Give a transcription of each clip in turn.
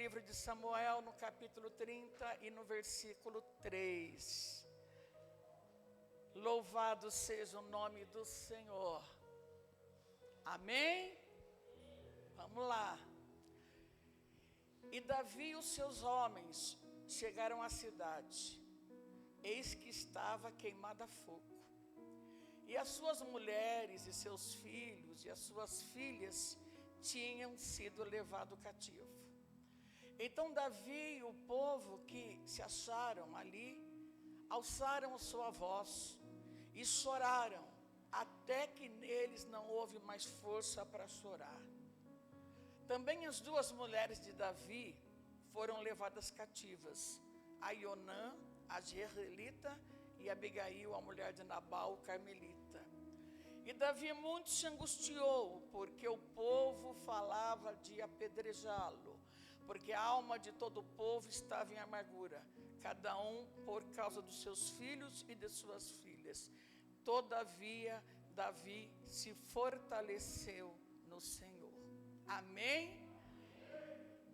livro de Samuel, no capítulo 30 e no versículo 3. Louvado seja o nome do Senhor. Amém? Vamos lá. E Davi e os seus homens chegaram à cidade. Eis que estava queimada a fogo. E as suas mulheres e seus filhos e as suas filhas tinham sido levados cativo. Então Davi e o povo que se acharam ali, alçaram a sua voz e choraram, até que neles não houve mais força para chorar. Também as duas mulheres de Davi foram levadas cativas, Aionã, a Jezreelita, e Abigail, a mulher de Nabal, o carmelita. E Davi muito se angustiou, porque o povo falava de apedrejá-lo, porque a alma de todo o povo estava em amargura, cada um por causa dos seus filhos e de suas filhas. Todavia, Davi se fortaleceu no Senhor. Amém?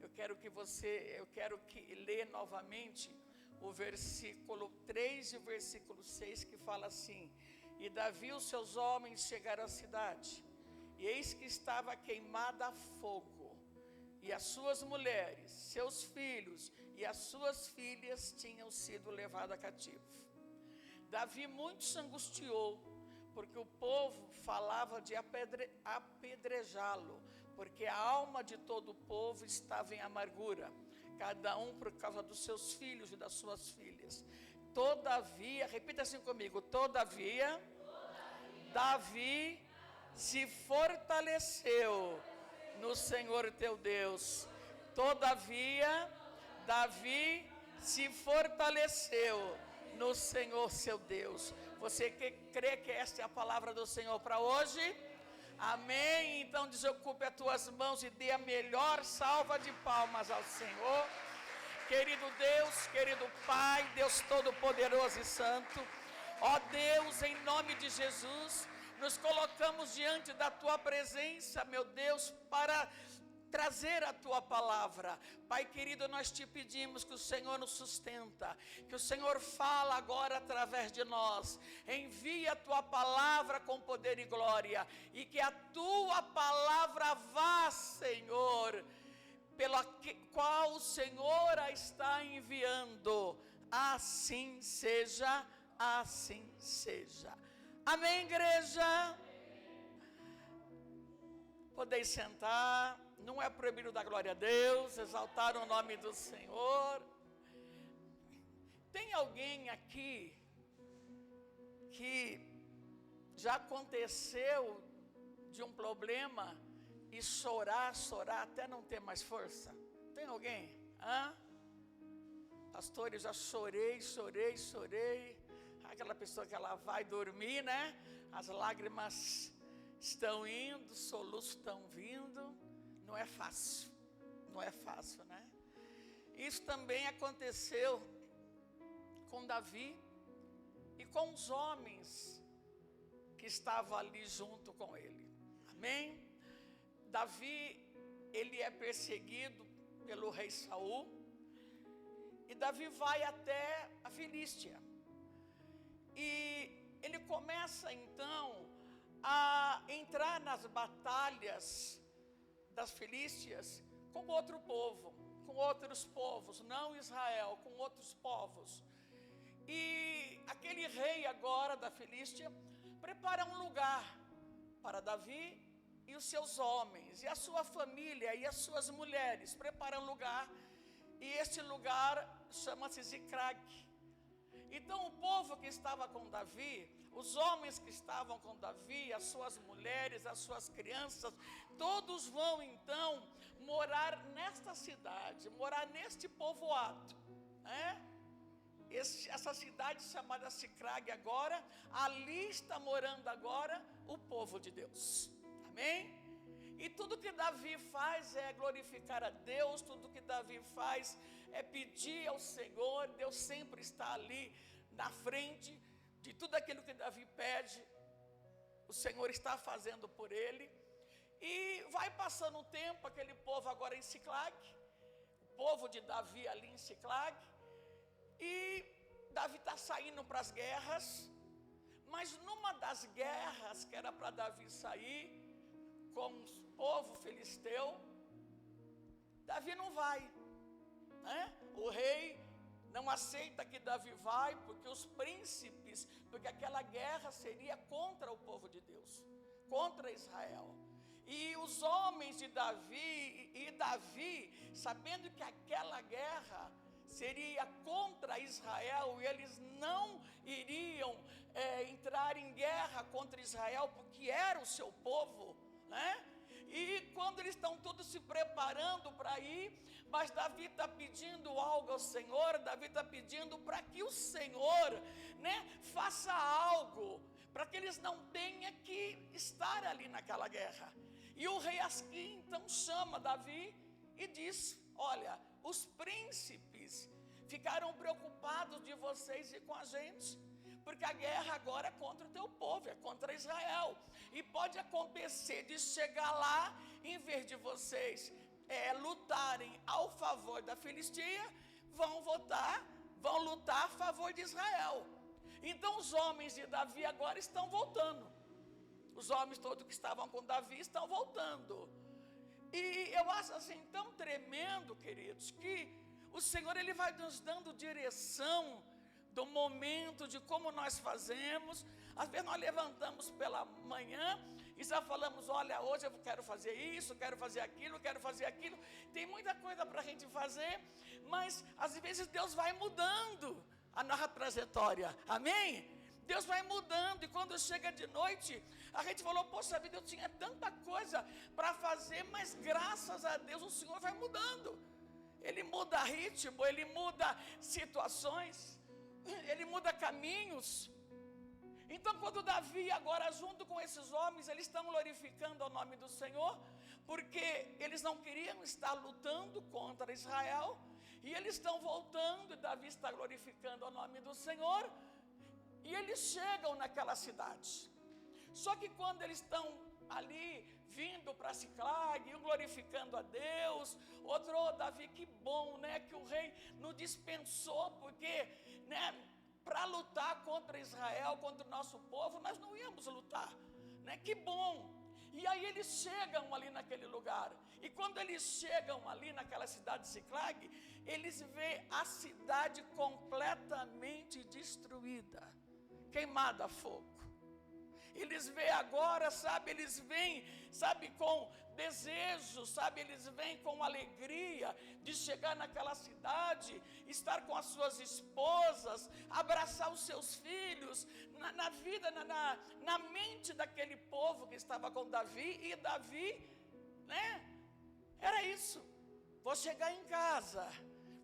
Eu quero que lê novamente o versículo 3 e o versículo 6, que fala assim: E Davi e os seus homens chegaram à cidade, e eis que estava queimada a fogo, e as suas mulheres, seus filhos e as suas filhas tinham sido levados cativos. Davi muito se angustiou, porque o povo falava de apedrejá-lo, porque a alma de todo o povo estava em amargura, cada um por causa dos seus filhos e das suas filhas. Todavia, repita assim comigo: todavia, Davi se fortaleceu no Senhor teu Deus. Todavia, Davi se fortaleceu no Senhor seu Deus. Você que crê que esta é a palavra do Senhor para hoje? Amém? Então desocupe as tuas mãos e dê a melhor salva de palmas ao Senhor. Querido Deus, querido Pai, Deus Todo-Poderoso e Santo, ó Deus, em nome de Jesus, nos colocamos diante da Tua presença, meu Deus, para trazer a Tua palavra. Pai querido, nós te pedimos que o Senhor nos sustenta, que o Senhor fala agora através de nós, envia a Tua palavra com poder e glória, e que a Tua palavra vá, Senhor, pela qual o Senhor a está enviando. Assim seja, assim seja. Amém, igreja? Podeis sentar. Não é proibido dar glória a Deus, exaltar o nome do Senhor. Tem alguém aqui que já aconteceu de um problema e chorar até não ter mais força? Tem alguém? Pastor, eu já chorei. Aquela pessoa que ela vai dormir, né? As lágrimas estão indo, os soluços estão vindo. Não é fácil, né? Isso também aconteceu com Davi e com os homens que estavam ali junto com ele. Amém? Davi, ele é perseguido pelo rei Saul, e Davi vai até a Filístia, e ele começa então a entrar nas batalhas das Filístias com outro povo, com outros povos, não Israel, com outros povos. E aquele rei agora da Filístia prepara um lugar para Davi e os seus homens, e a sua família e as suas mulheres preparam lugar, e este lugar chama-se Ziclag. Então o povo que estava com Davi, os homens que estavam com Davi, as suas mulheres, as suas crianças, todos vão então morar nesta cidade, morar neste povoado, né? Essa cidade chamada Ziclag agora, ali está morando agora o povo de Deus. Amém? E tudo que Davi faz é glorificar a Deus, tudo que Davi faz é pedir ao Senhor. Deus sempre está ali na frente de tudo aquilo que Davi pede, o Senhor está fazendo por ele. E vai passando o tempo, aquele povo agora em Ziclag, o povo de Davi ali em Siclag. E Davi está saindo para as guerras. Mas numa das guerras que era para Davi sair com o povo filisteu, Davi não vai, né? O rei não aceita que Davi vai, porque os príncipes, porque aquela guerra seria contra o povo de Deus, contra Israel. E os homens de Davi, e Davi, sabendo que aquela guerra seria contra Israel, e eles não iriam entrar em guerra contra Israel, porque era o seu povo, né? E quando eles estão todos se preparando para ir, mas Davi está pedindo algo ao Senhor. Davi está pedindo para que o Senhor, né, faça algo, para que eles não tenham que estar ali naquela guerra. E o rei Asquim então chama Davi e diz: olha, os príncipes ficaram preocupados de vocês e com a gente, porque a guerra agora é contra o teu povo, é contra Israel. E pode acontecer de chegar lá, em vez de vocês lutarem ao favor da Filistia, vão lutar a favor de Israel. Então os homens de Davi agora estão voltando. Os homens todos que estavam com Davi estão voltando. E eu acho assim tão tremendo, queridos, que o Senhor ele vai nos dando direção do momento, de como nós fazemos. Às vezes nós levantamos pela manhã e já falamos: olha, hoje eu quero fazer isso, quero fazer aquilo, quero fazer aquilo. Tem muita coisa para a gente fazer, mas às vezes Deus vai mudando a nossa trajetória, amém? Deus vai mudando, e quando chega de noite, a gente falou: poxa vida, eu tinha tanta coisa para fazer, mas graças a Deus o Senhor vai mudando. Ele muda ritmo, Ele muda situações, Ele muda caminhos. Então quando Davi agora junto com esses homens, eles estão glorificando o nome do Senhor, porque eles não queriam estar lutando contra Israel, e eles estão voltando, e Davi está glorificando o nome do Senhor, e eles chegam naquela cidade. Só que quando eles estão ali vindo para Siclag, um glorificando a Deus, outro: oh, Davi, que bom, né, que o rei nos dispensou, porque, né, para lutar contra Israel, contra o nosso povo, nós não íamos lutar, né, que bom. E aí eles chegam ali naquele lugar, e quando eles chegam ali naquela cidade de Siclag, eles veem a cidade completamente destruída, queimada a fogo. Eles veem agora, sabe, eles vêm, sabe, com desejo, sabe, eles vêm com alegria de chegar naquela cidade, estar com as suas esposas, abraçar os seus filhos, na vida, na mente daquele povo que estava com Davi. E Davi, né, era isso: vou chegar em casa,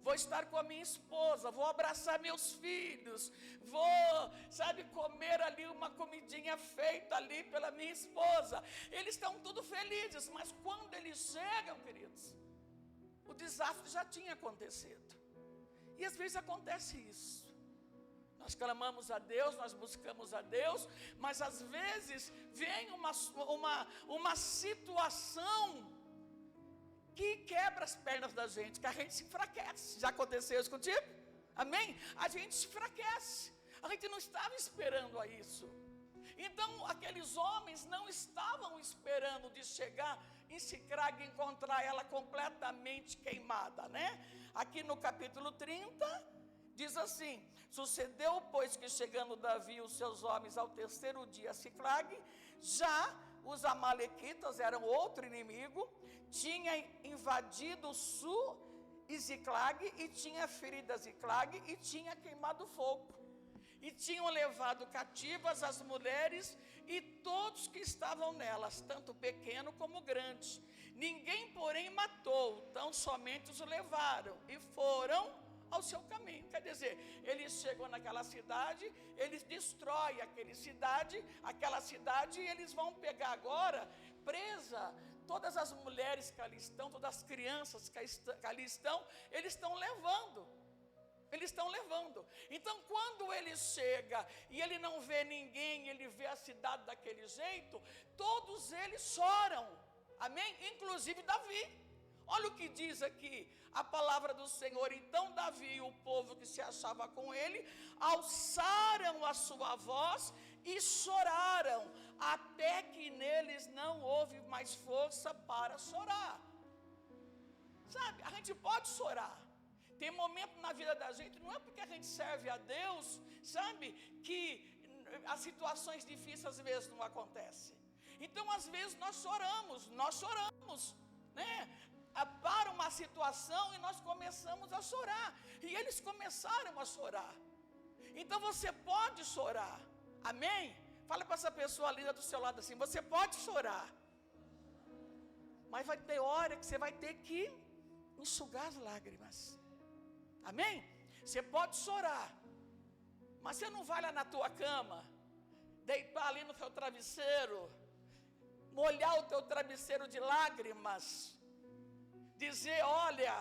vou estar com a minha esposa, vou abraçar meus filhos, vou, sabe, comer ali uma comidinha feita ali pela minha esposa. Eles estão tudo felizes, mas quando eles chegam, queridos, o desastre já tinha acontecido. E às vezes acontece isso. Nós clamamos a Deus, nós buscamos a Deus, mas às vezes vem uma situação que quebra as pernas da gente, que a gente se enfraquece. Já aconteceu isso contigo? Amém? A gente se enfraquece. A gente não estava esperando a isso. Então aqueles homens não estavam esperando de chegar em Siclag e encontrar ela completamente queimada, né? Aqui no capítulo 30 diz assim: sucedeu, pois, que chegando Davi e os seus homens ao terceiro dia a Siclag, já os amalequitas, eram outro inimigo, tinha invadido o sul e Ziclag, e tinha ferido Ziclag, e tinha queimado fogo, e tinham levado cativas as mulheres e todos que estavam nelas, tanto pequeno como grande. Ninguém, porém, matou, tão somente os levaram e foram ao seu caminho. Quer dizer, eles chegam naquela cidade, eles destroem aquela cidade, e eles vão pegar agora presa todas as mulheres que ali estão, todas as crianças que ali estão, eles estão levando. Então quando ele chega e ele não vê ninguém, ele vê a cidade daquele jeito, todos eles choram, amém? Inclusive Davi. Olha o que diz aqui a palavra do Senhor. Então Davi e o povo que se achava com ele alçaram a sua voz e choraram, até que neles não houve mais força para chorar. Sabe, a gente pode chorar. Tem momento na vida da gente, não é porque a gente serve a Deus, sabe, que as situações difíceis às vezes não acontecem. Então às vezes nós choramos, né? Para uma situação e nós começamos a chorar. E eles começaram a chorar. Então você pode chorar. Amém? Fala para essa pessoa linda do seu lado assim: você pode chorar. Mas vai ter hora que você vai ter que enxugar as lágrimas. Amém? Você pode chorar, mas você não vai lá na tua cama, deitar ali no teu travesseiro, molhar o teu travesseiro de lágrimas, dizer: olha,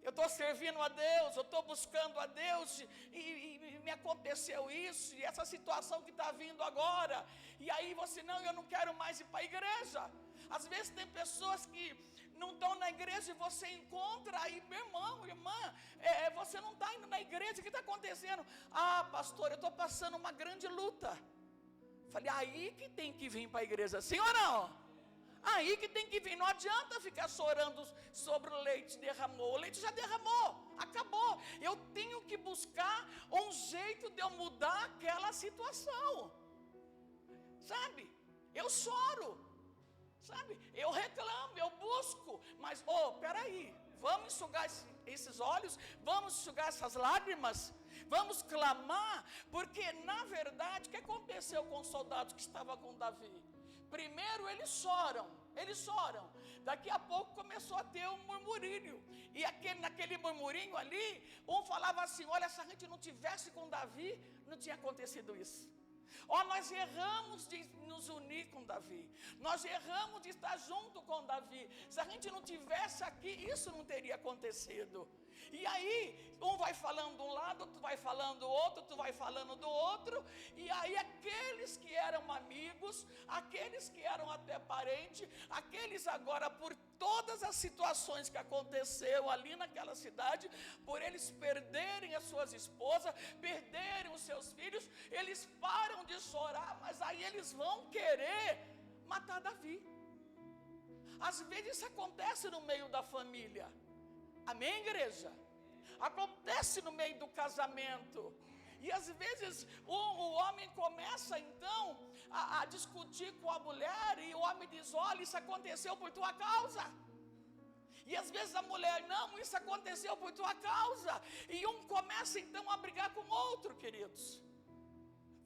eu estou servindo a Deus, eu estou buscando a Deus, e me aconteceu isso, e essa situação que está vindo agora, e aí você: não, eu não quero mais ir para a igreja. Às vezes tem pessoas que não estão na igreja e você encontra aí: meu irmão, irmã, você não está indo na igreja, o que está acontecendo? Ah, pastor, eu estou passando uma grande luta. Falei: aí que tem que vir para a igreja, sim ou não? Aí que tem que vir, não adianta ficar chorando sobre o leite derramou. O leite já derramou, acabou. Eu tenho que buscar um jeito de eu mudar aquela situação. Sabe, eu choro, sabe, eu reclamo, eu busco. Mas, peraí, vamos enxugar esses olhos, vamos enxugar essas lágrimas, vamos clamar. Porque na verdade, o que aconteceu com os soldados que estavam com Davi? Primeiro eles choram. Daqui a pouco começou a ter um murmurinho. E naquele murmurinho ali, um falava assim: olha, se a gente não tivesse com Davi, não tinha acontecido isso. Nós erramos de nos unir com Davi, nós erramos de estar junto com Davi. Se a gente não tivesse aqui, isso não teria acontecido. E aí, um vai falando de um lado, tu vai falando do outro, tu vai falando do outro. E aí aqueles que eram amigos, aqueles que eram até parentes, aqueles agora, por todas as situações que aconteceu ali naquela cidade, por eles perderem as suas esposas, perderem os seus filhos, eles param de chorar, mas aí eles vão querer matar Davi. Às vezes isso acontece no meio da família. Amém, igreja? Acontece no meio do casamento. E às vezes o homem começa então a discutir com a mulher, e o homem diz: olha, isso aconteceu por tua causa. E às vezes a mulher: não, isso aconteceu por tua causa. E um começa então a brigar com o outro, queridos.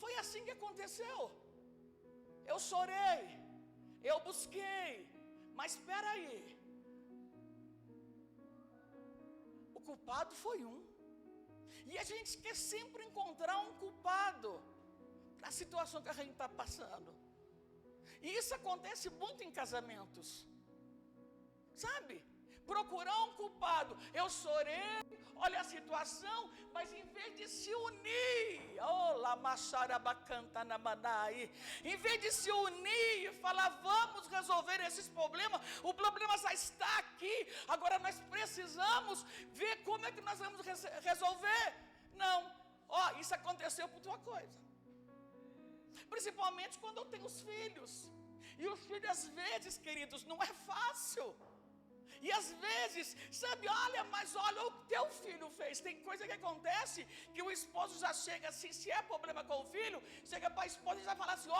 Foi assim que aconteceu. Eu chorei, eu busquei, mas espera aí, o culpado foi um. E a gente quer sempre encontrar um culpado na situação que a gente está passando. E isso acontece muito em casamentos, sabe? Procurar um culpado. Eu chorei, olha a situação, mas em vez de se unir, em vez de se unir e falar: vamos resolver esses problemas, o problema já está aqui, agora nós precisamos ver como é que nós vamos resolver. Não, isso aconteceu por tua coisa. Principalmente quando eu tenho os filhos. E os filhos às vezes, queridos, não é fácil. E às vezes, sabe, mas olha o que teu filho fez. Tem coisa que acontece que o esposo já chega assim, se é problema com o filho, chega para a esposa e já fala assim: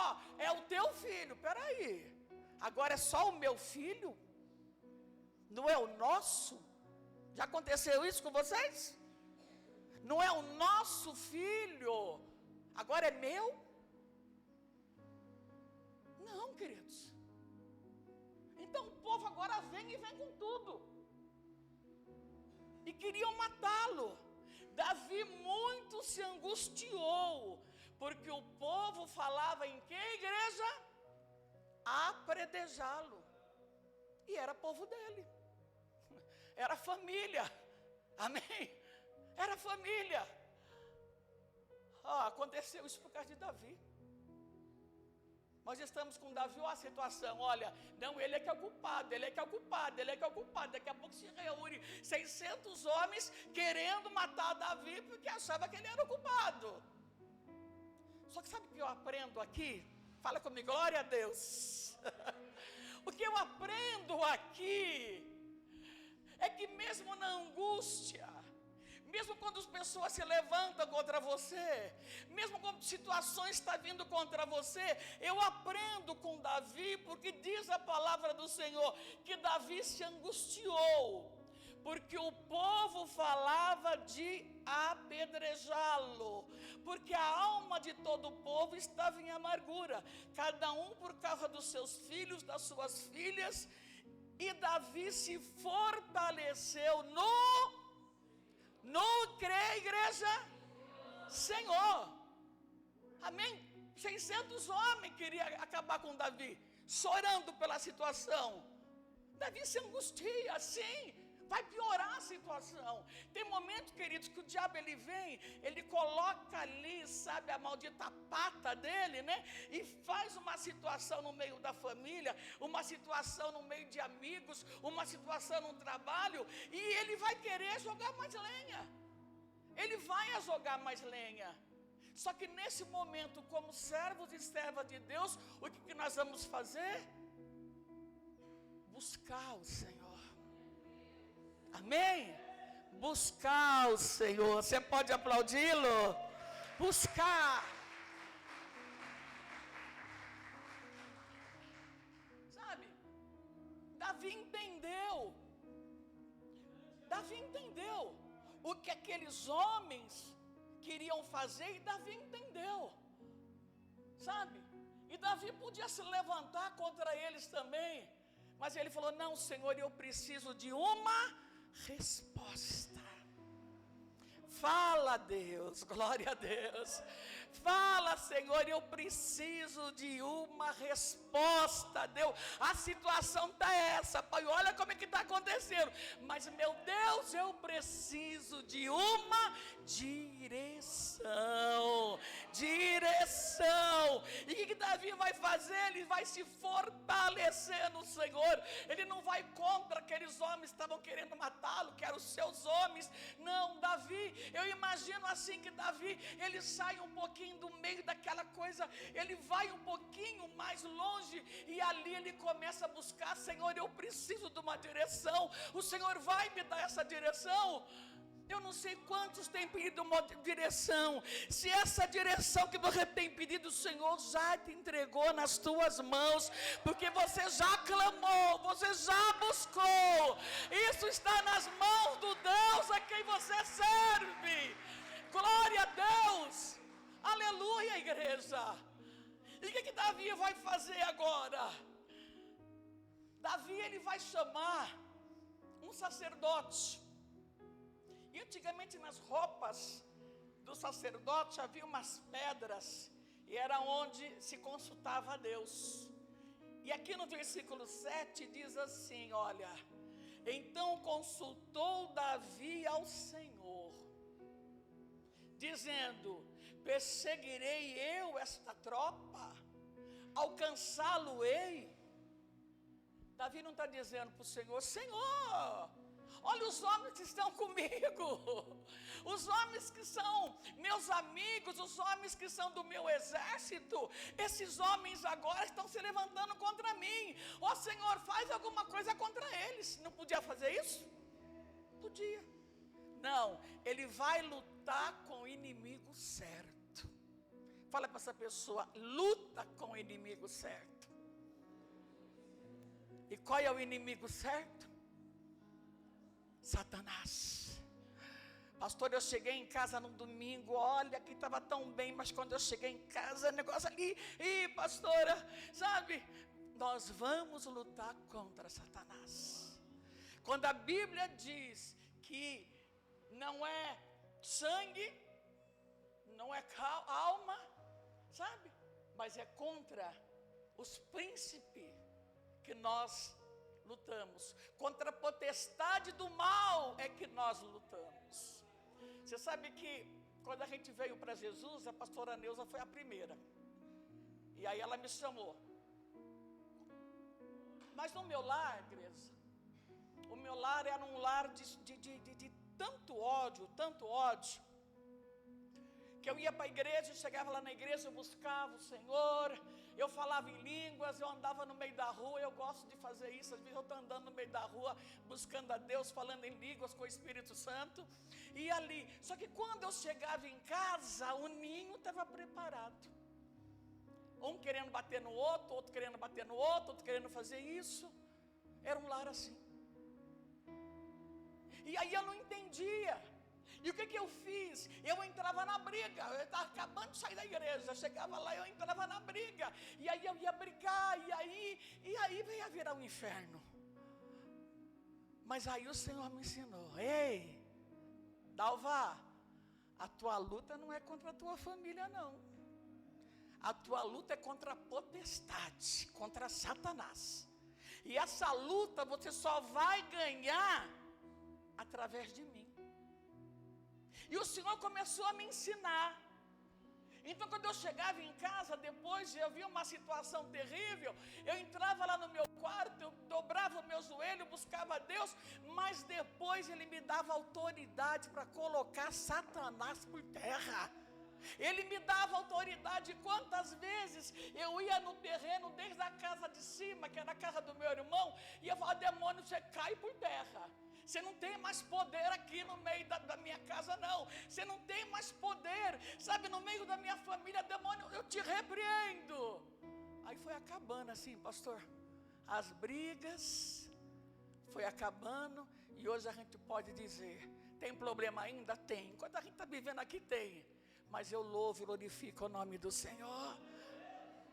é o teu filho. Peraí, agora é só o meu filho? Não é o nosso? Já aconteceu isso com vocês? Não é o nosso filho, agora é meu? Não, queridos. Então o povo agora vem com tudo. E queriam matá-lo. Davi muito se angustiou, porque o povo falava em que, igreja? Apredejá-lo. E era povo dele. Era família. Amém? Era família. Aconteceu isso por causa de Davi. Nós estamos com Davi, olha a situação, olha, não, ele é que é o culpado, ele é que é o culpado, ele é que é o culpado. Daqui a pouco se reúne 600 homens querendo matar Davi porque achava que ele era o culpado. Só que sabe o que eu aprendo aqui? Fala comigo, glória a Deus. O que eu aprendo aqui é que mesmo na angústia, mesmo quando as pessoas se levantam contra você, mesmo quando situações estão vindo contra você, eu aprendo com Davi, porque diz a palavra do Senhor, que Davi se angustiou, porque o povo falava de apedrejá-lo, porque a alma de todo o povo estava em amargura, cada um por causa dos seus filhos, das suas filhas, e Davi se fortaleceu no crê, igreja, Senhor, amém? 600 homens queriam acabar com Davi, chorando pela situação. Davi se angustia, assim, vai piorar a situação. Tem momentos, queridos, que o diabo ele vem, ele coloca ali, sabe, a maldita pata dele, né? E faz uma situação no meio da família, uma situação no meio de amigos, uma situação no trabalho, e ele vai querer jogar mais lenha. Ele vai jogar mais lenha. Só que nesse momento, como servos e servas de Deus, o que nós vamos fazer? Buscar o Senhor. Amém? Buscar o Senhor. Você pode aplaudi-lo? Buscar. Sabe? Davi entendeu o que aqueles homens queriam fazer, e Davi entendeu. Sabe? E Davi podia se levantar contra eles também, mas ele falou, não, Senhor, eu preciso de uma resposta. Fala, Deus, glória a Deus. Fala, Senhor, eu preciso de uma resposta. Deus, a situação está essa, Pai, olha como é que está acontecendo. Mas, meu Deus, eu preciso de uma direção. E o que Davi vai fazer? Ele vai se fortalecer no Senhor. Ele não vai contra aqueles homens que estavam querendo matá-lo, que eram os seus homens. Não, Davi, eu imagino assim que Davi, ele sai um pouquinho do meio daquela coisa, ele vai um pouquinho mais longe, e ali ele começa a buscar, Senhor, eu preciso de uma direção, o Senhor vai me dar essa direção. Eu não sei quantos têm pedido uma direção. Se essa direção que você tem pedido, o Senhor já te entregou nas tuas mãos, porque você já clamou, você já buscou. Isso está nas mãos do Deus a quem você serve. Glória a Deus. Aleluia, igreja. E o que Davi vai fazer agora? Davi, ele vai chamar um sacerdote. E antigamente nas roupas do sacerdote havia umas pedras, e era onde se consultava a Deus. E aqui no versículo 7 diz assim, olha, então consultou Davi ao Senhor, dizendo, perseguirei eu esta tropa, alcançá-lo-ei. Davi não está dizendo para o Senhor, Senhor, olha os homens que estão comigo, os homens que são meus amigos, os homens que são do meu exército, esses homens agora estão se levantando contra mim. Ó Senhor, faz alguma coisa contra eles. Não podia fazer isso? Podia. Não, ele vai lutar com o inimigo certo. Fala para essa pessoa, luta com o inimigo certo. E qual é o inimigo certo? Satanás. Pastor, eu cheguei em casa no domingo, olha que estava tão bem, mas quando eu cheguei em casa, o negócio ali, pastora, sabe, nós vamos lutar contra Satanás. Quando a Bíblia diz que não é sangue, não é alma, sabe, mas é contra os príncipes que nós lutamos, contra a potestade do mal é que nós lutamos. Você sabe que quando a gente veio para Jesus, a pastora Neuza foi a primeira, e aí ela me chamou, Mas no meu lar, igreja, o meu lar era um lar de tanto ódio, que eu ia para a igreja, eu chegava lá na igreja, eu buscava o Senhor, eu falava em línguas, eu andava no meio da rua, eu gosto de fazer isso, às vezes eu estou andando no meio da rua, buscando a Deus, falando em línguas com o Espírito Santo, e ali, só que quando eu chegava em casa, o ninho estava preparado, um querendo bater no outro, outro querendo bater no outro, outro querendo fazer isso, era um lar assim, e aí eu não entendia. E o que eu fiz? Eu entrava na briga, eu estava acabando de sair da igreja, eu chegava lá e eu entrava na briga, e aí eu ia brigar, e aí veio a virar um inferno. Mas aí o Senhor me ensinou, ei, Dalva, a tua luta não é contra a tua família não, a tua luta é contra a potestade, contra Satanás, e essa luta você só vai ganhar através de mim. E o Senhor começou a me ensinar. Então quando eu chegava em casa, depois de eu vi uma situação terrível, eu entrava lá no meu quarto, eu dobrava o meu joelho, buscava a Deus, mas depois Ele me dava autoridade para colocar Satanás por terra. Ele me dava autoridade. Quantas vezes eu ia no terreno, desde a casa de cima, que era a casa do meu irmão, e eu falava, demônio, você cai por terra. Você não tem mais poder aqui no meio da minha casa não. Você não tem mais poder, sabe, no meio da minha família, demônio, eu te repreendo. Aí foi acabando assim, pastor, as brigas, foi acabando, e hoje a gente pode dizer, tem problema ainda? Tem, enquanto a gente está vivendo aqui tem, mas eu louvo e glorifico o nome do Senhor,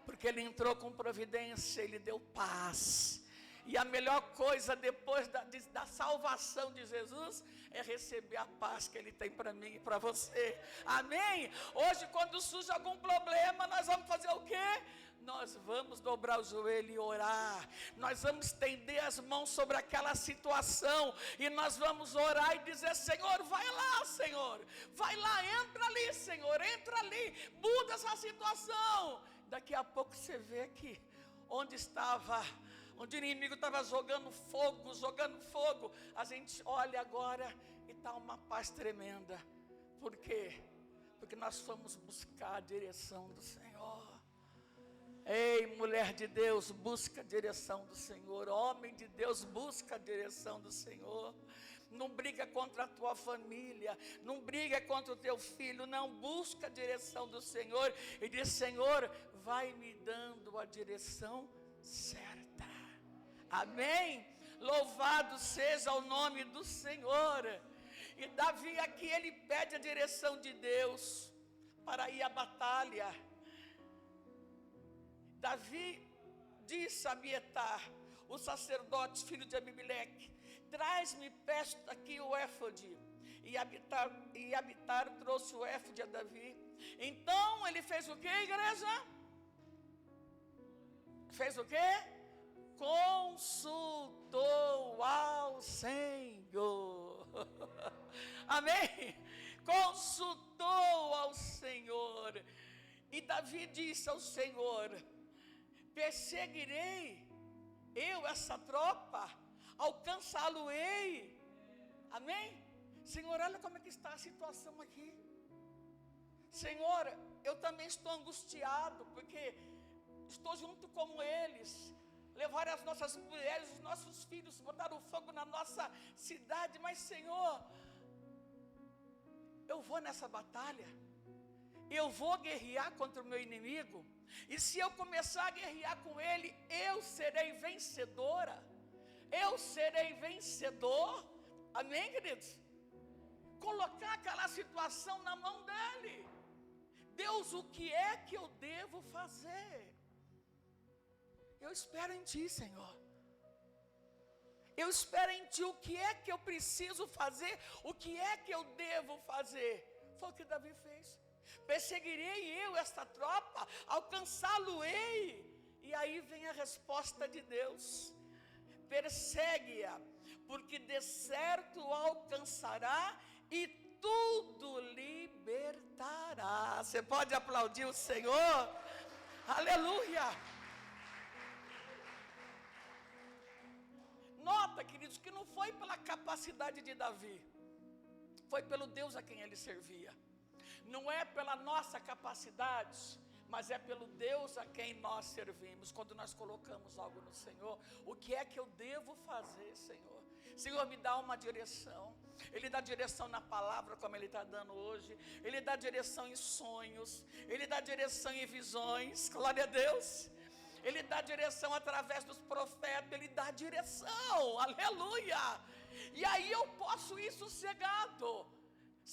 porque Ele entrou com providência, Ele deu paz. E a melhor coisa depois da salvação de Jesus é receber a paz que Ele tem para mim e para você. Amém? Hoje quando surge algum problema, nós vamos fazer o quê? Nós vamos dobrar o joelho e orar. Nós vamos estender as mãos sobre aquela situação. E nós vamos orar e dizer, Senhor, vai lá, Senhor. Vai lá, entra ali, Senhor, entra ali. Muda essa situação. Daqui a pouco você vê que onde o inimigo estava jogando fogo, a gente olha agora e está uma paz tremenda. Por quê? Porque nós fomos buscar a direção do Senhor. Ei, mulher de Deus, busca a direção do Senhor. Homem de Deus, busca a direção do Senhor. Não briga contra a tua família, não briga contra o teu filho, não, busca a direção do Senhor. E diz, Senhor, vai me dando a direção certa. Amém? Louvado seja o nome do Senhor. E Davi aqui, ele pede a direção de Deus para ir à batalha. Davi disse a Abiatar, o sacerdote, filho de Abimeleque, traz-me, peço aqui o éfode. E Abiatar trouxe o éfode a Davi. Então ele fez o que, igreja? Fez o que? Consultou ao Senhor. Amém? Consultou ao Senhor. E Davi disse ao Senhor, perseguirei eu essa tropa, alcançá-lo-ei. Amém? Senhor, olha como é que está a situação aqui. Senhor, eu também estou angustiado, porque estou junto com eles. Levaram as nossas mulheres, os nossos filhos, botaram fogo na nossa cidade. Mas Senhor, eu vou nessa batalha, eu vou guerrear contra o meu inimigo, e se eu começar a guerrear com ele, eu serei vencedora, eu serei vencedor. Amém, queridos? Colocar aquela situação na mão dele. Deus, o que é que eu devo fazer? Eu espero em Ti, Senhor. Eu espero em Ti. O que é que eu preciso fazer? O que é que eu devo fazer? Foi o que Davi fez. Perseguirei eu esta tropa, alcançá-lo-ei. E aí vem a resposta de Deus. Persegue-a, porque de certo alcançará e tudo libertará. Você pode aplaudir o Senhor? Aleluia! Nota, queridos, que não foi pela capacidade de Davi, foi pelo Deus a quem ele servia. Não é pela nossa capacidade, mas é pelo Deus a quem nós servimos. Quando nós colocamos algo no Senhor, o que é que eu devo fazer, Senhor? Senhor, me dá uma direção. Ele dá direção na palavra, como Ele está dando hoje. Ele dá direção em sonhos. Ele dá direção em visões. Glória a Deus. Ele dá direção através dos profetas. Ele dá direção, aleluia. E aí eu posso ir sossegado,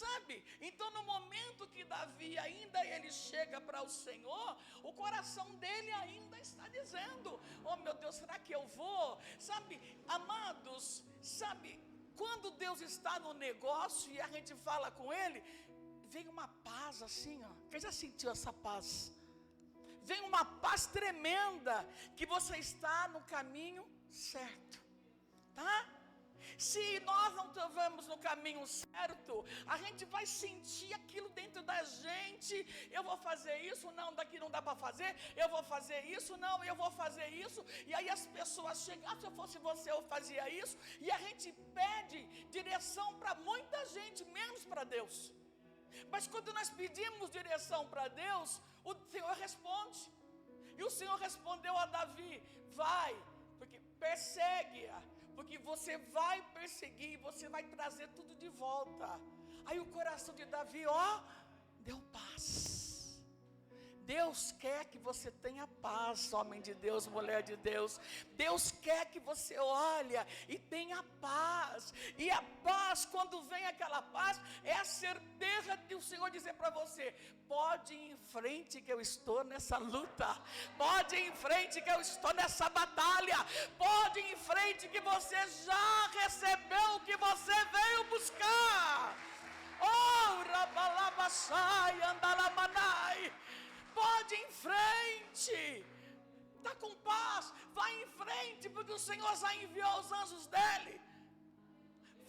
sabe? Então no momento que Davi ainda ele chega para o Senhor, o coração dele ainda está dizendo: oh meu Deus, será que eu vou? Sabe, amados, sabe, quando Deus está no negócio e a gente fala com Ele, vem uma paz assim, ó. Quem já sentiu essa paz? Vem uma paz tremenda, que você está no caminho certo, tá? Se nós não estivermos no caminho certo, a gente vai sentir aquilo dentro da gente. Eu vou fazer isso, não, daqui não dá para fazer. Eu vou fazer isso, não, eu vou fazer isso. E aí as pessoas chegam: se eu fosse você eu fazia isso. E a gente pede direção para muita gente, menos para Deus. Mas quando nós pedimos direção para Deus, o Senhor responde. E o Senhor respondeu a Davi: vai, porque persegue-a, porque você vai perseguir, você vai trazer tudo de volta. Aí o coração de Davi, ó, deu paz. Deus quer que você tenha paz, homem de Deus, mulher de Deus. Deus quer que você olhe e tenha paz. E a paz, quando vem aquela paz, é a certeza de o Senhor dizer para você: pode ir em frente que eu estou nessa luta. Pode ir em frente que eu estou nessa batalha. Pode ir em frente que você já recebeu o que você veio buscar. Oh, rabalabasai, andalamanai. Pode ir em frente. Está com paz, vai em frente, porque o Senhor já enviou os anjos dele.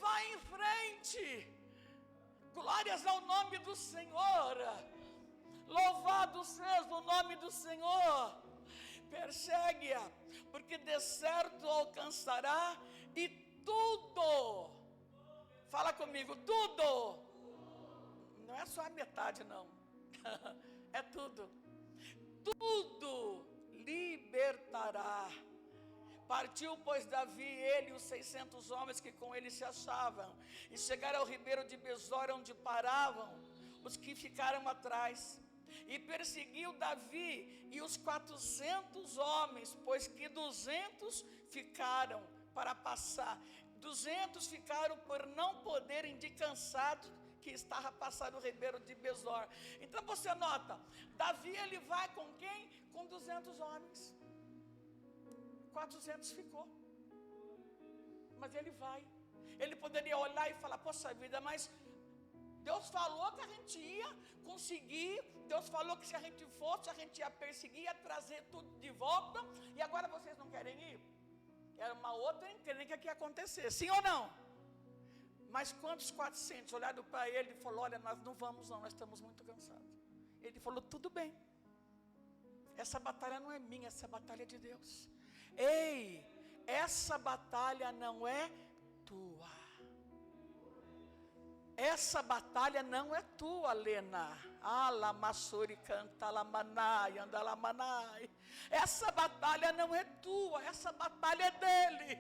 Vai em frente. Glórias ao nome do Senhor. Louvado seja o nome do Senhor. Persegue-a, porque de certo alcançará, e tudo, fala comigo, tudo, não é só a metade não, é tudo, tudo libertará. Partiu, pois, Davi, ele e os 600 homens que com ele se achavam, e chegaram ao ribeiro de Besor, onde paravam os que ficaram atrás. E perseguiu Davi e os 400 homens, pois que 200 ficaram para passar. 200 ficaram por não poderem, de cansado que estava a passar o ribeiro de Besor. Então você nota, Davi ele vai com quem? Com 200 homens. 400 ficou. Mas ele vai. Ele poderia olhar e falar: poxa vida, mas Deus falou que a gente ia conseguir. Deus falou que se a gente fosse, a gente ia perseguir, ia trazer tudo de volta. E agora vocês não querem ir? Era uma outra encrenca que ia acontecer, sim ou não? Mas quantos 400 olharam para ele e falaram: olha, nós não vamos não, nós estamos muito cansados. Ele falou: tudo bem, essa batalha não é minha, essa batalha é de Deus. Ei, essa batalha não é tua. Essa batalha não é tua, Lena. Alamassuri canta lamanai, andalamanai. Essa batalha não é tua, essa batalha é dele.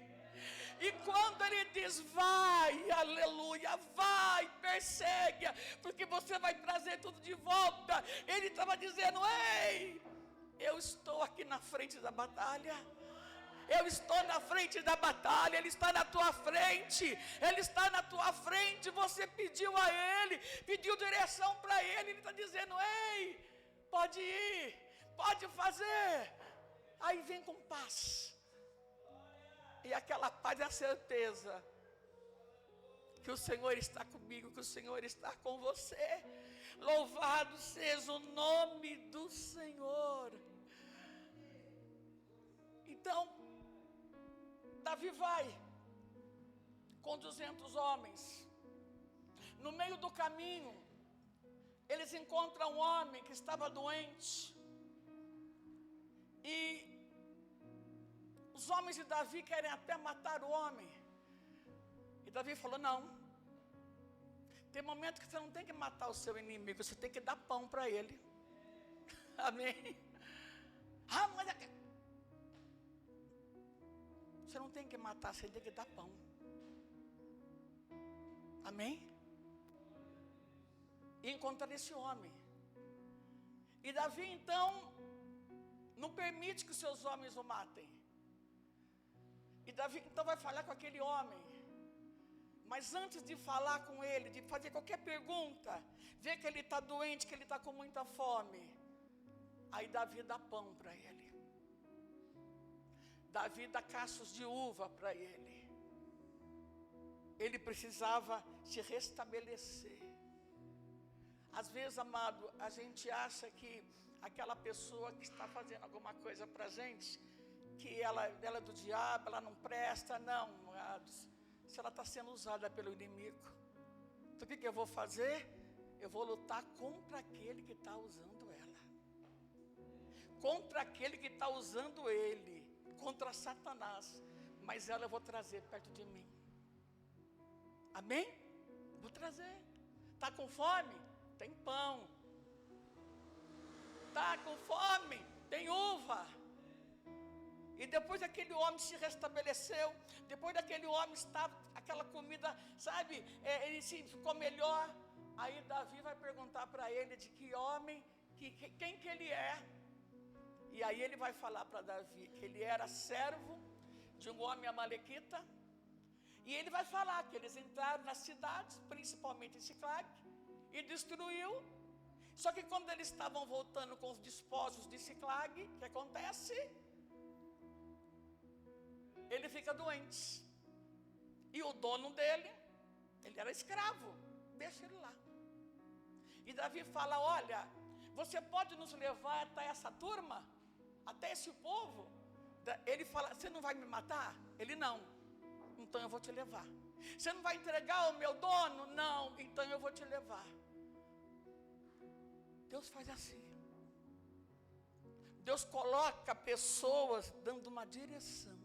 E quando ele diz: vai, aleluia, vai, persegue, porque você vai trazer tudo de volta, ele estava dizendo: ei, eu estou aqui na frente da batalha. Eu estou na frente da batalha, Ele está na tua frente, Ele está na tua frente. Você pediu a Ele, pediu direção para Ele, Ele está dizendo: ei, pode ir, pode fazer. Aí vem com paz, e aquela paz é a certeza que o Senhor está comigo, que o Senhor está com você. Louvado seja o nome do Senhor. Então Davi vai com 200 homens. No meio do caminho, eles encontram um homem que estava doente. E Os homens de Davi querem até matar o homem. E Davi falou, não. Tem momento que você não tem que matar o seu inimigo, você tem que dar pão para ele. Amém? Ah, mas você não tem que matar, você tem que dar pão. Amém? E encontrar esse homem. E Davi então não permite que os seus homens o matem. E Davi então vai falar com aquele homem. Mas antes de falar com ele, de fazer qualquer pergunta, ver que ele está doente, que ele está com muita fome, aí Davi dá pão para ele. Davi dá cachos de uva para ele. Ele precisava se restabelecer. Às vezes, amado, a gente acha que aquela pessoa que está fazendo alguma coisa para a gente, que ela é do diabo, ela não presta. Não, amados. Se ela está sendo usada pelo inimigo, então o que eu vou fazer? Eu vou lutar contra aquele que está usando ela, contra aquele que está usando ele, contra Satanás. Mas ela eu vou trazer perto de mim. Amém? Vou trazer. Está com fome? Tem pão. Está com fome? Tem uva. E depois aquele homem se restabeleceu, depois daquele homem estava, aquela comida, sabe, ele se ficou melhor. Aí Davi vai perguntar para ele de que homem, quem que ele é. E aí ele vai falar para Davi que ele era servo de um homem amalequita. E ele vai falar que eles entraram nas cidades, principalmente em Siclag, e destruiu. Só que quando eles estavam voltando com os despojos de Siclag, o que acontece? Ele fica doente. E o dono dele, ele era escravo, deixa ele lá. E Davi fala, olha, você pode nos levar até essa turma? Até esse povo? Ele fala, você não vai me matar? Ele, não. Então eu vou te levar. Você não vai entregar o meu dono? Não, então eu vou te levar. Deus faz assim. Deus coloca pessoas dando uma direção.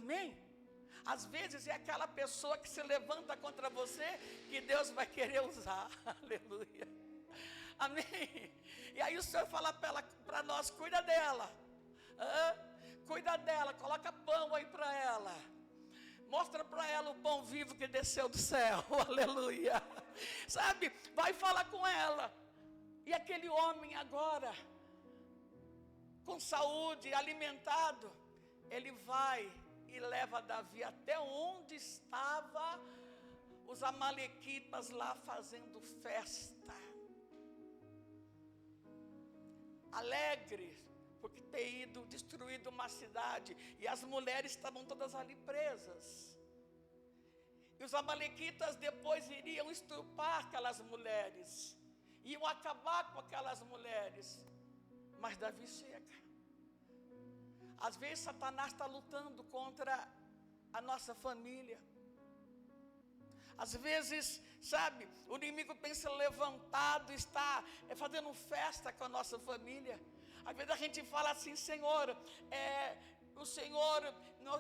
Amém? Às vezes é aquela pessoa que se levanta contra você que Deus vai querer usar. Aleluia. Amém? E aí o Senhor fala para nós, cuida dela. Cuida dela, coloca pão aí para ela. Mostra para ela o pão vivo que desceu do céu. Aleluia. Sabe? Vai falar com ela. E aquele homem agora, com saúde, alimentado, ele vai e leva Davi até onde estava os amalequitas lá fazendo festa. Alegres, porque ter ido destruído uma cidade, e as mulheres estavam todas ali presas. E os amalequitas depois iriam estrupar aquelas mulheres, iam acabar com aquelas mulheres. Mas Davi chega. Às vezes Satanás está lutando contra a nossa família. Às vezes, sabe, o inimigo tem se levantado, está fazendo festa com a nossa família. Às vezes a gente fala assim, Senhor, o Senhor,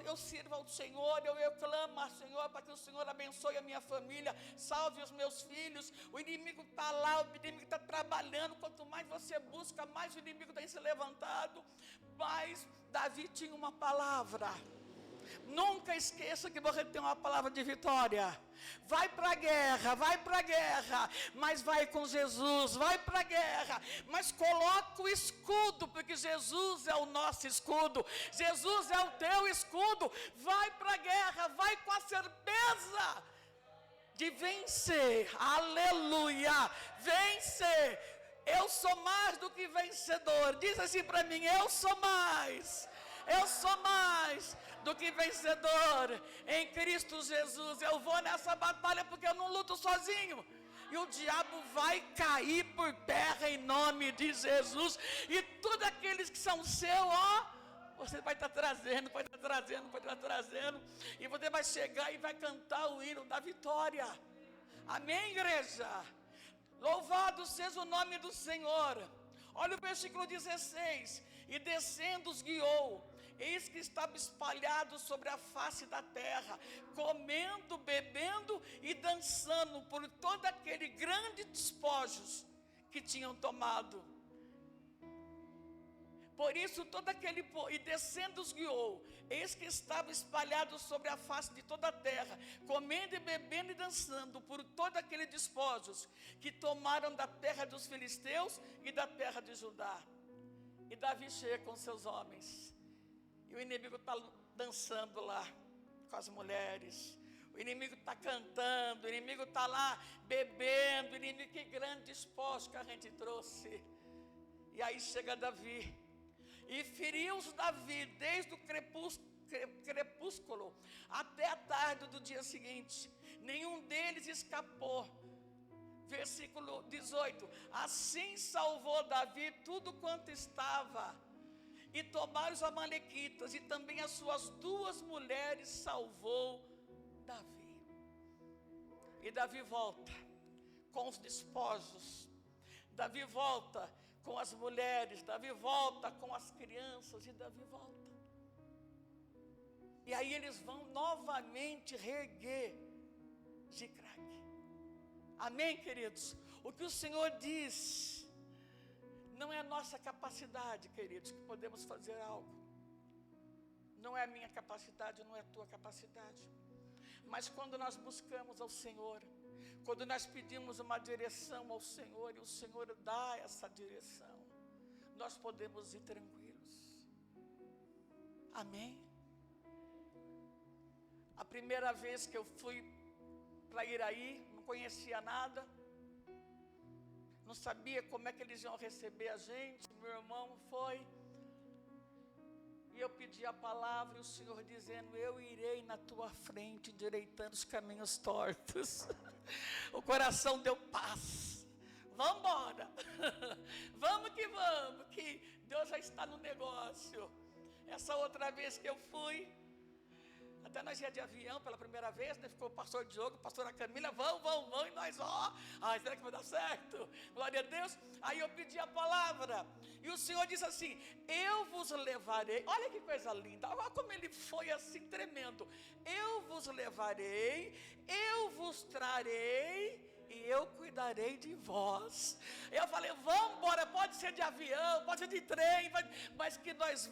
eu sirvo ao Senhor, eu clamo ao Senhor para que o Senhor abençoe a minha família, salve os meus filhos. O inimigo está lá, o inimigo está trabalhando. Quanto mais você busca, mais o inimigo tem se levantado. Mas Davi tinha uma palavra. Nunca esqueça que você tem uma palavra de vitória. Vai para a guerra, mas vai com Jesus. Vai para a guerra, mas coloca o escudo, porque Jesus é o nosso escudo. Jesus é o teu escudo. Vai para a guerra, vai com a certeza de vencer. Aleluia, vencer. Eu sou mais do que vencedor. Diz assim para mim, eu sou mais do que vencedor em Cristo Jesus. Eu vou nessa batalha porque eu não luto sozinho. E o diabo vai cair por terra em nome de Jesus. E todos aqueles que são seus, você vai estar trazendo. E você vai chegar e vai cantar o hino da vitória. Amém, igreja? Louvado seja o nome do Senhor. Olha o versículo 16. e descendo os guiou. Eis que estavam espalhados sobre a face da terra, comendo, bebendo e dançando por todo aquele grande despojos que tinham tomado. Por isso todo aquele povo, e descendo os guiou, eis que estavam espalhados sobre a face de toda a terra, comendo e bebendo e dançando por todo aquele despojos que tomaram da terra dos filisteus e da terra de Judá. E Davi chega com seus homens, e o inimigo está dançando lá com as mulheres, o inimigo está cantando, o inimigo está lá bebendo, o inimigo, que grande despojo que a gente trouxe. E aí chega Davi, e feriu-os Davi desde o crepúsculo até a tarde do dia seguinte, nenhum deles escapou. Versículo 18, assim salvou Davi tudo quanto estava, e tomaram os amalequitas, e também as suas 2 mulheres salvou Davi. E Davi volta com os despojos, Davi volta com as mulheres, Davi volta com as crianças, e Davi volta. E aí eles vão novamente reerguer Ziclag. Amém, queridos? O que o Senhor diz, não é a nossa capacidade, queridos, que podemos fazer algo. Não é a minha capacidade, não é a tua capacidade. Mas quando nós buscamos ao Senhor, quando nós pedimos uma direção ao Senhor, e o Senhor dá essa direção, nós podemos ir tranquilos. Amém? A primeira vez que eu fui para Iraí, não conhecia nada, não sabia como é que eles iam receber a gente. Meu irmão foi, e eu pedi a palavra, e o Senhor dizendo: eu irei na tua frente, endireitando os caminhos tortos. O coração deu paz. Vamos embora. Vamos, que Deus já está no negócio. Essa outra vez que eu fui, até nós ia de avião pela primeira vez, né? Ficou o pastor Diogo, a pastora Camila, vão, e nós, será que vai dar certo? Glória a Deus. Aí eu pedi a palavra, e o Senhor disse assim: eu vos levarei. Olha que coisa linda, olha como ele foi assim tremendo. Eu vos levarei, eu vos trarei, e eu cuidarei de vós. Eu falei: vamos embora, pode ser de avião, pode ser de trem, mas que nós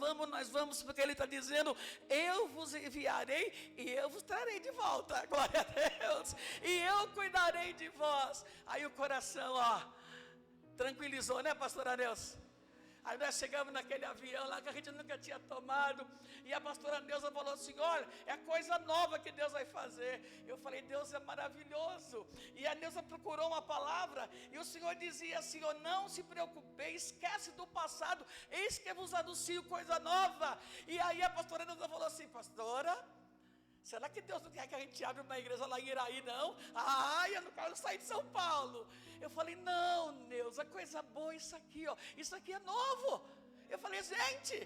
vamos, porque ele está dizendo: eu vos enviarei e eu vos trarei de volta. Glória a Deus. E eu cuidarei de vós. Aí o coração, tranquilizou, né, pastora Neuza? Aí nós chegamos naquele avião lá que a gente nunca tinha tomado, e a pastora Neuza falou assim: olha, é coisa nova que Deus vai fazer. Eu falei: Deus é maravilhoso. E a Neuza procurou uma palavra, e o Senhor dizia assim: não se preocupe, esquece do passado, eis que vos anuncio coisa nova. E aí a pastora Neuza falou assim: pastora, será que Deus não quer que a gente abra uma igreja lá em Iraí, não? Eu não quero sair de São Paulo. Eu falei: não, Neuza, coisa boa isso aqui, isso aqui é novo. Eu falei: gente,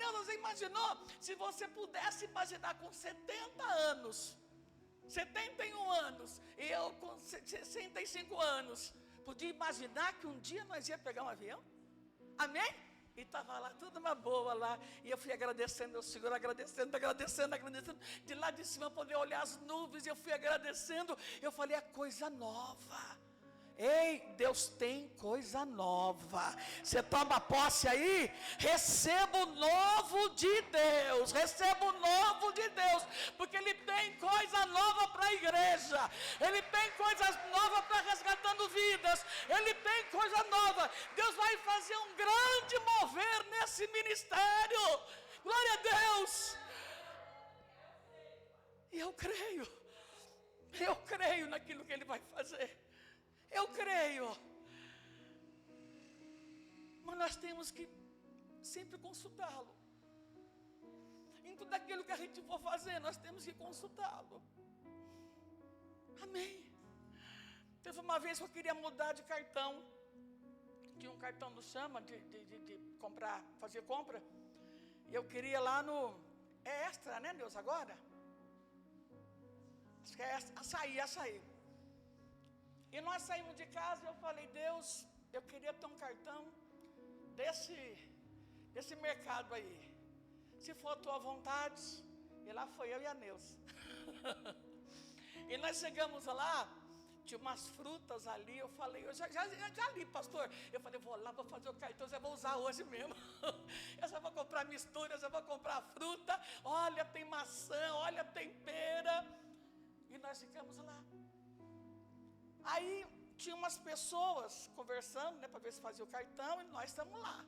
Neuza, você imaginou? Se você pudesse imaginar com 70 anos, 71 anos, e eu com 65 anos, podia imaginar que um dia nós ia pegar um avião? Amém? E estava lá, tudo uma boa lá. E eu fui agradecendo ao Senhor, agradecendo. De lá de cima, poder olhar as nuvens, e eu fui agradecendo. Eu falei: é coisa nova. Ei, Deus tem coisa nova. Você toma posse aí? Receba o novo de Deus. Receba o novo de Deus. Porque Ele tem coisa nova para a igreja. Ele tem coisas novas para resgatando vidas. Ele tem coisa nova. Deus vai fazer um grande mover nesse ministério. Glória a Deus. E eu creio naquilo que Ele vai fazer. Eu creio. Mas nós temos que sempre consultá-lo. Em tudo aquilo que a gente for fazer, nós temos que consultá-lo. Amém. Teve uma vez que eu queria mudar de cartão. Tinha um cartão do Chama de comprar, fazer compra. E eu queria lá no... É Extra, né, Deus, agora? Acho que é açaí. E nós saímos de casa, e eu falei: Deus, eu queria ter um cartão esse mercado aí. Se for a tua vontade. E lá foi eu e a Neuza. E nós chegamos lá, tinha umas frutas ali. Eu falei, eu já li, pastor. Eu falei, vou lá, vou fazer o cartão, eu vou usar hoje mesmo. Eu já vou comprar mistura, eu já vou comprar fruta. Olha, tem maçã, olha, tem pera. E nós ficamos lá. Aí tinha umas pessoas conversando, né, para ver se fazia o cartão, e nós estamos lá.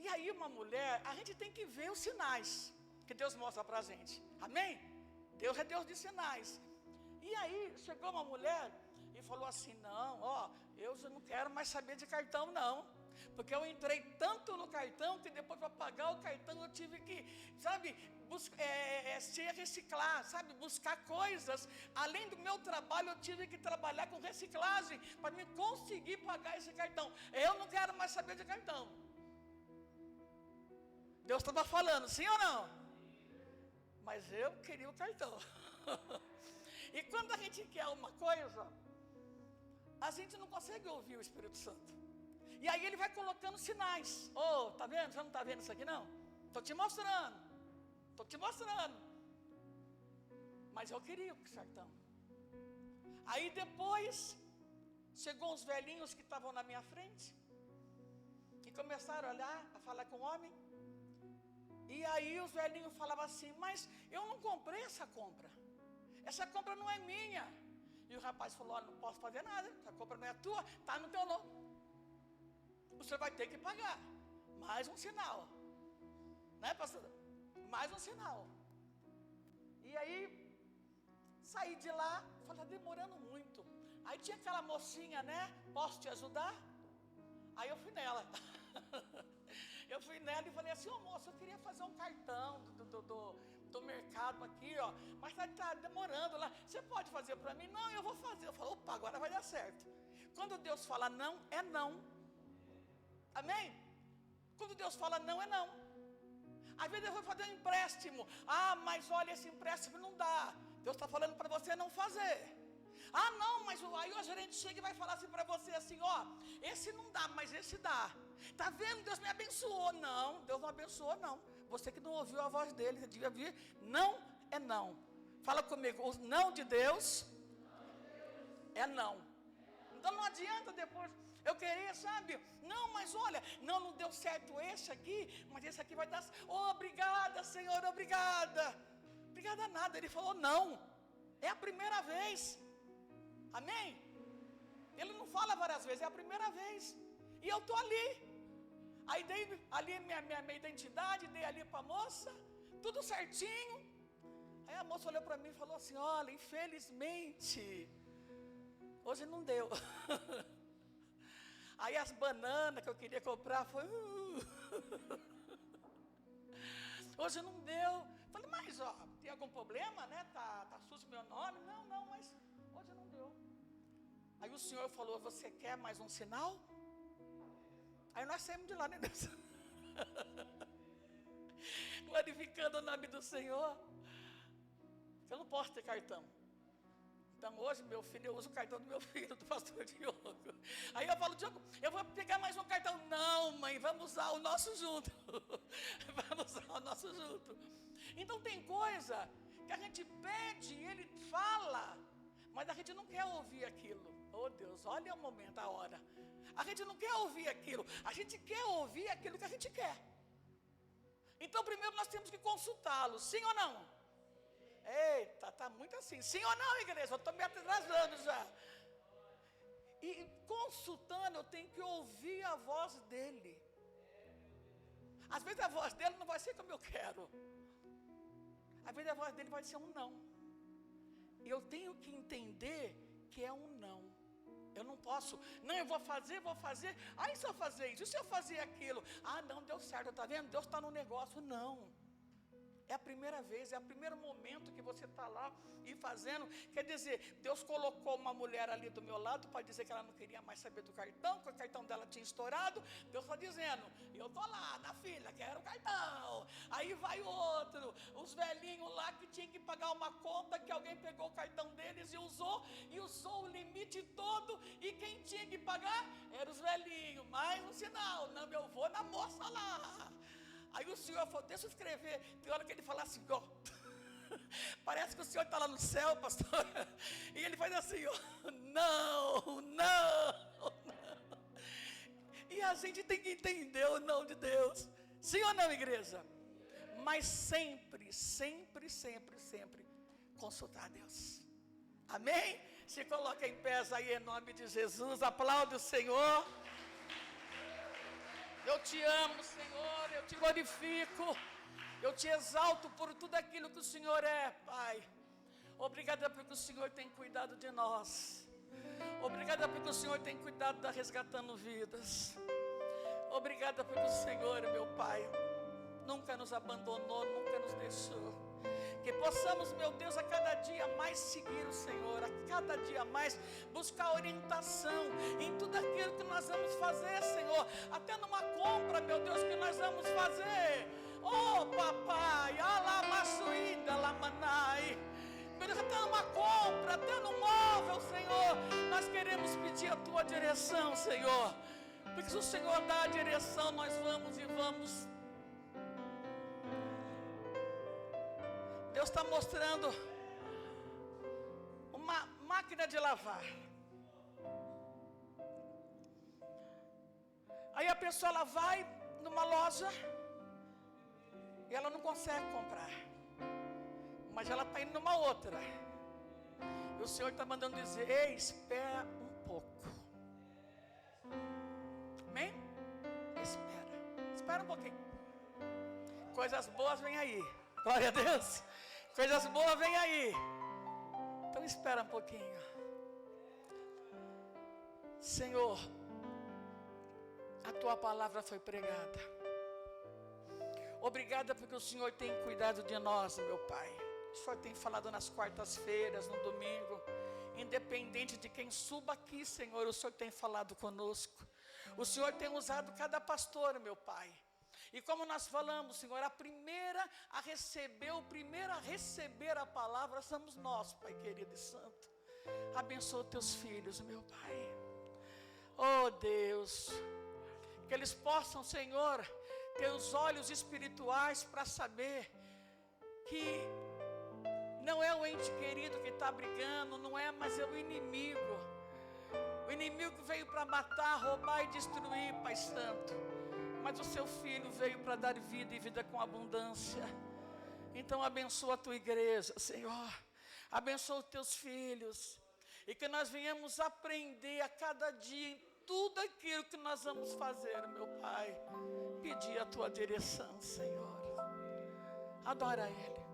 E aí uma mulher, a gente tem que ver os sinais que Deus mostra para a gente, amém? Deus é Deus de sinais. E aí chegou uma mulher e falou assim, não, ó, eu já não quero mais saber de cartão não, porque eu entrei tanto no cartão, que depois para pagar o cartão eu tive que, sabe, se reciclar, sabe, buscar coisas, além do meu trabalho eu tive que trabalhar com reciclagem, para me conseguir pagar esse cartão. Eu não quero mais saber de cartão. Deus estava falando, sim ou não? Mas eu queria o cartão. E quando a gente quer uma coisa, a gente não consegue ouvir o Espírito Santo. E aí ele vai colocando sinais. Oh, tá vendo? Você não está vendo isso aqui não? Estou te mostrando. Estou te mostrando. Mas eu queria o cartão. Aí depois, chegou uns velhinhos que estavam na minha frente. E começaram a olhar, a falar com o homem. E aí os velhinhos falavam assim, mas eu não comprei essa compra. Essa compra não é minha. E o rapaz falou, olha, não posso fazer nada, essa compra não é tua, está no teu nome. Você vai ter que pagar. Mais um sinal. Né, pastor? Mais um sinal. E aí, saí de lá, falei, demorando muito. Aí tinha aquela mocinha, né, posso te ajudar? Aí eu fui nela. Eu fui nela e falei assim, ô moça, eu queria fazer um cartão do mercado aqui, ó, mas tá demorando lá, você pode fazer para mim? Não, eu vou fazer. Eu falei, opa, agora vai dar certo. Quando Deus fala não, é não. Amém? Quando Deus fala não, é não. Às vezes eu vou fazer um empréstimo. Ah, mas olha, esse empréstimo não dá. Deus está falando para você não fazer. Ah, não, mas aí o gerente chega e vai falar assim para você assim, ó, esse não dá, mas esse dá. Tá vendo? Deus me abençoou. Não, Deus não abençoou, não. Você que não ouviu a voz dele, você devia ouvir. Não é não. Fala comigo, o não de Deus é não. Então não adianta depois eu querer, sabe? Não, mas olha, não deu certo esse aqui, mas esse aqui vai dar. Oh, obrigada, Senhor, obrigada. Obrigada nada. Ele falou não. É a primeira vez. Amém? Ele não fala várias vezes, é a primeira vez. E eu estou ali. Aí dei ali minha identidade, dei ali para a moça, tudo certinho. Aí a moça olhou para mim e falou assim, olha, infelizmente, hoje não deu. Aí as bananas que eu queria comprar, foi... Hoje não deu. Falei, mas ó, tem algum problema, né? Tá sujo meu nome? Não, mas hoje não deu. Aí o senhor falou, você quer mais um sinal? Aí nós saímos de lá, né, Deus? Glorificando o nome do Senhor. Eu não posso ter cartão. Então hoje, meu filho, eu uso o cartão do meu filho, do pastor Diogo. Aí eu falo, Diogo, eu vou pegar mais um cartão. Não, mãe, vamos usar o nosso junto. Vamos usar o nosso junto. Então tem coisa que a gente pede e ele fala, mas a gente não quer ouvir aquilo. Oh Deus, olha o momento, a hora. A gente não quer ouvir aquilo. A gente quer ouvir aquilo que a gente quer. Então primeiro nós temos que consultá-lo, sim ou não? Eita, tá muito assim. Sim ou não, igreja? Eu estou me atrasando já. E consultando, eu tenho que ouvir a voz dele. Às vezes a voz dele não vai ser como eu quero. Às vezes a voz dele vai ser um não. E eu tenho que entender que é um não. Eu não posso. Não, eu vou fazer. Aí se eu fazer isso, e se eu fazer aquilo? Ah, não, deu certo, tá vendo? Deus está no negócio. Não. É a primeira vez, é o primeiro momento que você está lá e fazendo. Quer dizer, Deus colocou uma mulher ali do meu lado para dizer que ela não queria mais saber do cartão, que o cartão dela tinha estourado. Deus está dizendo, eu estou lá na fila, quero o cartão. Aí vai outro, os velhinhos lá que tinham que pagar uma conta, que alguém pegou o cartão deles e usou o limite todo. E quem tinha que pagar eram os velhinhos. Mais um sinal, não, eu vou na moça lá. Aí o senhor falou, deixa eu escrever. Tem hora que ele fala assim, ó. Parece que o senhor está lá no céu, pastor. E ele faz assim, ó. Não. E a gente tem que entender o não de Deus. Sim ou não, igreja? Mas sempre consultar a Deus. Amém? Se coloca em pé aí em nome de Jesus. Aplaude o Senhor. Eu te amo, Senhor, eu te glorifico, eu te exalto por tudo aquilo que o Senhor é, Pai. Obrigada porque o Senhor tem cuidado de nós. Obrigada porque o Senhor tem cuidado da Resgatando Vidas. Obrigada porque o Senhor, meu Pai, nunca nos abandonou, nunca nos deixou. Que possamos, meu Deus, a cada dia mais seguir o Senhor, a cada dia mais buscar orientação em tudo aquilo que nós vamos fazer, Senhor. Até numa compra, meu Deus, que nós vamos fazer. Oh, papai, alamassuída, lamanai. Meu Deus, até numa compra, até no móvel, Senhor, nós queremos pedir a Tua direção, Senhor. Porque se o Senhor dá a direção, nós vamos e vamos. Deus está mostrando uma máquina de lavar. Aí a pessoa ela vai numa loja e ela não consegue comprar, mas ela está indo numa outra. E o Senhor está mandando dizer: ei, espera um pouco. Amém? Espera um pouquinho. Coisas boas vêm aí. Glória a Deus. Coisas boas vêm aí. Então espera um pouquinho. Senhor, a Tua palavra foi pregada. Obrigada porque o Senhor tem cuidado de nós, meu Pai. O Senhor tem falado nas quartas-feiras, no domingo. Independente de quem suba aqui, Senhor, o Senhor tem falado conosco. O Senhor tem usado cada pastor, meu Pai. E como nós falamos, Senhor, a primeira a receber a palavra somos nós, Pai querido e santo. Abençoa Teus filhos, meu Pai. Oh Deus, que eles possam, Senhor, ter os olhos espirituais para saber que não é o ente querido que está brigando, não é, mas é o inimigo. O inimigo veio para matar, roubar e destruir, Pai Santo. Mas o Seu Filho veio para dar vida e vida com abundância. Então abençoa a Tua igreja, Senhor. Abençoa os Teus filhos. E que nós venhamos aprender a cada dia em tudo aquilo que nós vamos fazer, meu Pai. Pedir a Tua direção, Senhor. Adora Ele.